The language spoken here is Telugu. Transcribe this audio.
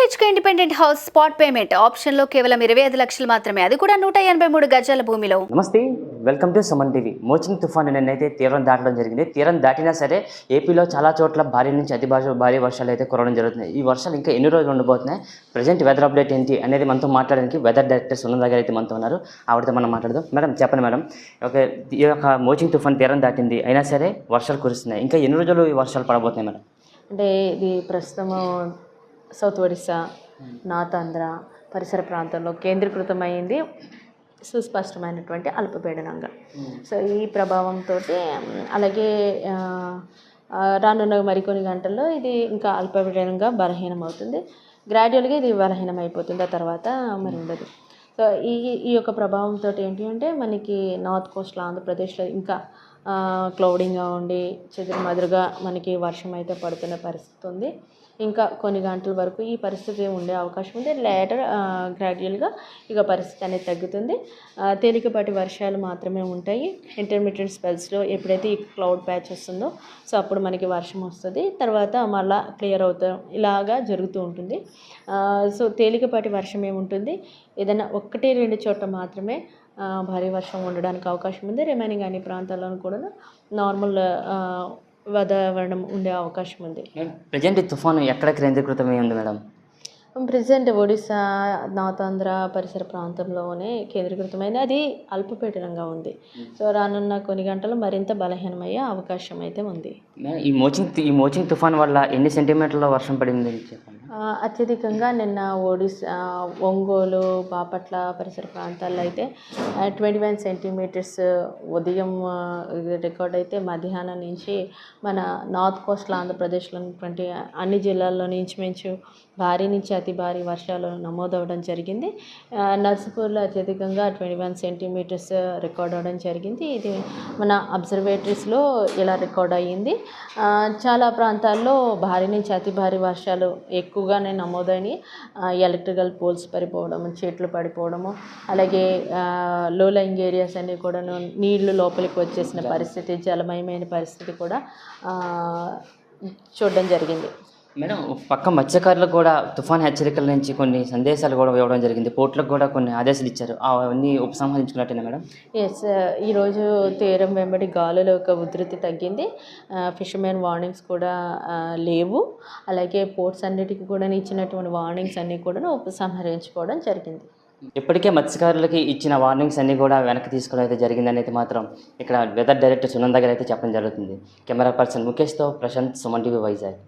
BHK independent house spot payment ఆప్షన్లో కేవలం 25 లక్షలు మాత్రమే, అది కూడా 183 గజాల భూమిలో. నమస్తే, వెల్కమ్ టు సుమన్ టీవీ. మోచింగ్ తుఫాను నిన్నైతే తీరం దాటడం జరిగింది. తీరం దాటినా సరే ఏపీలో చాలా చోట్ల భారీ నుంచి అతి భారీ వర్షాలు అయితే కురవడం జరుగుతున్నాయి. ఈ వర్షాలు ఇంకా ఎన్ని రోజులు ఉండబోతున్నాయి, ప్రజెంట్ వెదర్ అప్డేట్ ఏంటి అనేది మనతో మాట్లాడడానికి వెదర్ డైరెక్టర్ సునంద గారు అయితే మనతో ఉన్నారు. ఆవిడతో మనం మాట్లాడదాం. మేడం చెప్పండి మేడం, ఈ యొక్క మోచింగ్ తుఫాను తీరం దాటింది, అయినా సరే వర్షాలు కురుస్తున్నాయి. ఇంకా ఎన్ని రోజులు ఈ వర్షాలు పడబోతున్నాయి మేడం? అంటే ఇది ప్రస్తుతము సౌత్ ఒడిస్సా, నార్త్ ఆంధ్ర పరిసర ప్రాంతంలో కేంద్రీకృతమైంది సుస్పష్టమైనటువంటి అల్పపీడనంగా. సో ఈ ప్రభావంతో అలాగే రానున్న మరికొన్ని గంటల్లో ఇది ఇంకా అల్పపీడనంగా బలహీనం అవుతుంది. గ్రాడ్యువల్గా ఇది బలహీనం అయిపోతుంది, ఆ తర్వాత మరి ఉండదు. సో ఈ యొక్క ప్రభావంతో ఏంటి అంటే మనకి నార్త్ కోస్ట్లో ఆంధ్రప్రదేశ్లో ఇంకా క్లౌడింగ్గా ఉండి చెదురుమదురుగా మనకి వర్షం అయితే పడుతున్న పరిస్థితి ఉంది. ఇంకా కొన్ని గంటల వరకు ఈ పరిస్థితి ఉండే అవకాశం ఉంది. లేటర్ గ్రాడ్యువల్గా ఇక పరిస్థితి అనేది తగ్గుతుంది. తేలికపాటి వర్షాలు మాత్రమే ఉంటాయి. ఇంటర్మీడియట్ స్పెల్స్లో ఎప్పుడైతే ఈ క్లౌడ్ ప్యాచ్ వస్తుందో సో అప్పుడు మనకి వర్షం వస్తుంది, తర్వాత మళ్ళీ క్లియర్ అవుతాం, ఇలాగా జరుగుతూ ఉంటుంది. సో తేలికపాటి వర్షం ఏముంటుంది, ఏదైనా 1-2 చోట్ల మాత్రమే భారీ వర్షం ఉండడానికి అవకాశం ఉంది. రిమైనింగ్ అన్ని ప్రాంతాల్లోనూ కూడా నార్మల్ వాతావరణం ఉండే అవకాశం ఉంది. ప్రజెంట్ ఈ తుఫాను ఎక్కడ కేంద్రీకృతమై ఉంది madam? Present Odisha, north Andhra పరిసర ప్రాంతంలోనే కేంద్రీకృతమైంది. అది అల్పపీడనంగా ఉంది. సో రానున్న కొన్ని గంటలు మరింత బలహీనమయ్యే అవకాశం అయితే ఉంది. ఈ మోచింగ్ తుఫాన్ వల్ల ఎన్ని సెంటీమీటర్ల వర్షం పడింది చెప్పండి? అత్యధికంగా నిన్న ఒడిశా, ఒంగోలు, బాపట్ల పరిసర ప్రాంతాల్లో అయితే 21 సెంటీమీటర్స్ ఉదయం రికార్డ్ అయితే మధ్యాహ్నం నుంచి మన నార్త్ కోస్ట్లో ఆంధ్రప్రదేశ్లో ఉన్నటువంటి అన్ని జిల్లాల్లో ఇంచుమించు భారీ నుంచి అతి భారీ వర్షాలు నమోదవడం జరిగింది. నర్సాపూర్లో అత్యధికంగా 21 సెంటీమీటర్స్ రికార్డ్ అవ్వడం జరిగింది. ఇది మన అబ్జర్వేటరీస్లో ఇలా రికార్డ్ అయ్యింది. చాలా ప్రాంతాల్లో భారీ నుంచి అతి భారీ వర్షాలు ఎక్కువగానే నమోదైనవి. ఎలక్ట్రికల్ పోల్స్ పడిపోవడము, చెట్లు పడిపోవడము, అలాగే లో లయింగ్ ఏరియాస్ అన్నీ కూడా నీళ్లు లోపలికి వచ్చేసిన పరిస్థితి, జలమయమైన పరిస్థితి కూడా చూడడం జరిగింది. మేడం, పక్క మత్స్యకారులకు కూడా తుఫాన్ హెచ్చరికల నుంచి కొన్ని సందేశాలు కూడా ఇవ్వడం జరిగింది. పోర్టులకు కూడా కొన్ని ఆదేశాలు ఇచ్చారు, అవన్నీ ఉపసంహరించుకున్నట్టేనా మేడం? ఎస్, ఈరోజు తీరం వెంబడి గాలుల యొక్క ఉధృతి తగ్గింది. ఫిషర్మెన్ వార్నింగ్స్ కూడా లేవు. అలాగే పోర్ట్స్ అన్నిటికీ కూడా ఇచ్చినటువంటి వార్నింగ్స్ అన్నీ కూడా ఉపసంహరించుకోవడం జరిగింది. ఇప్పటికే మత్స్యకారులకి ఇచ్చిన వార్నింగ్స్ అన్నీ కూడా వెనక్కి తీసుకోవడం అయితే జరిగిందని అయితే మాత్రం ఇక్కడ వెదర్ డైరెక్టర్ సునంద గారు అయితే చెప్పడం జరుగుతుంది. కెమెరా పర్సన్ ముఖేష్తో ప్రశాంత్, సుమన్ టీవీ, వైజాగ్.